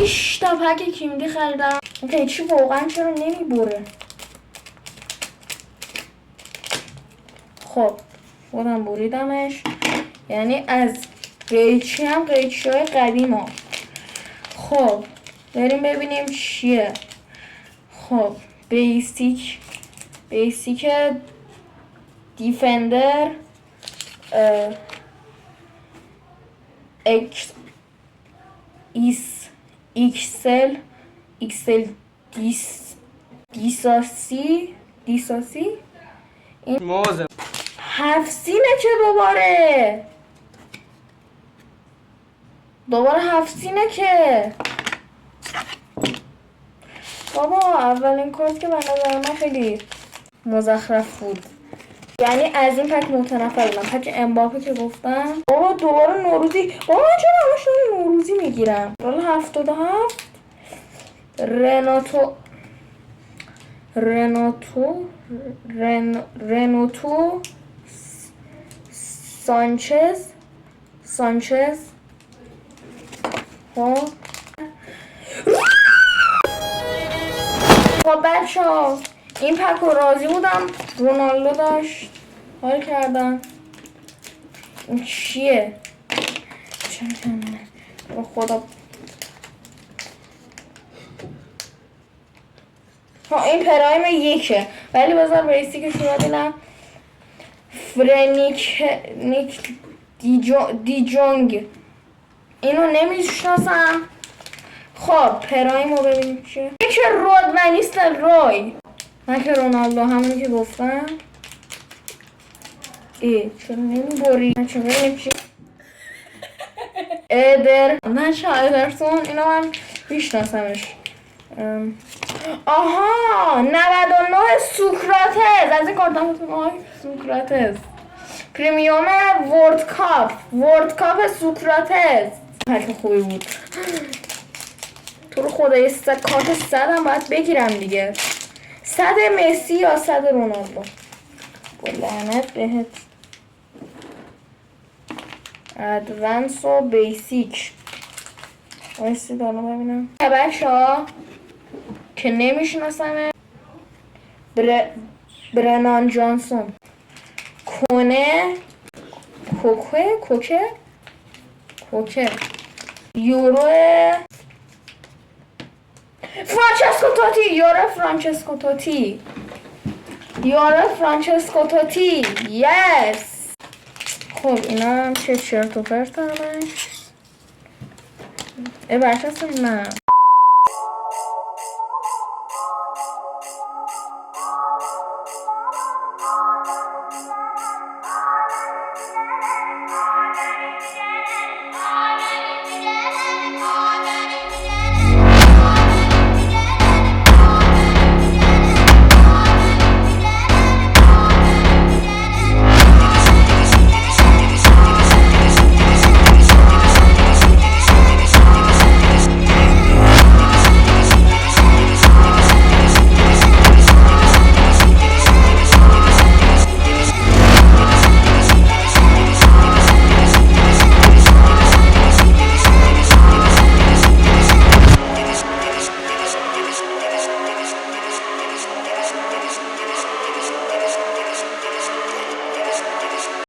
6 تا پک کیمدی خریدم. قیچی واقعا چرا نمیبره؟ خب خودم بریدمش. یعنی از قیچی هم قیچی های قدیم ها. خب بریم ببینیم چیه. خب بیسیک دیفندر ایکسل دیساسی این موزه 7 سینه که دوباره 7 سینه که بابا اولین کارت که به نظر من خیلی مزخرف بود. یعنی از این پک متنفر بودم. پک امباپه که گفتم. بابا دوباره نوروزی. بابا من چرا همش نوروزی میگیرم؟ رول 77 رناتو سانچز خب بچه ها این پک رو راضی بودم. رونالدو داشت. حال کردم. این چیه؟ چرا کنه؟ خدا. ها این پرایم یکه. ولی بذار بیسیکش رو ببینم. فرنیک دیجونگ اینو نمیشناسم. خب پرایم رو ببینیم چیه. یک رودمنیست روی. من که رونالدو همونی که گفتم. چرا نمیبری؟ من چرا ببینیم چیه. ادرسون اینو من میشناسمش. آها 99 سوکراتز. از این کارت هم سوکراتز پریمیوم ورد کاپ سوکراتز. پک خوبی بود. تو رو خدا یه کارت 100 هم باید بگیرم دیگه. 100 مسی یا 100 رونالدو. با لعنت بهت. ادوانس و بیسیک. وایسی دارم ببینم. بچه ها که نمیشناسمه. برنان جانسون کوکه یورو فرانچسکو توتی یس. خب اینا هم چه چرت و پرت همش. بچه نه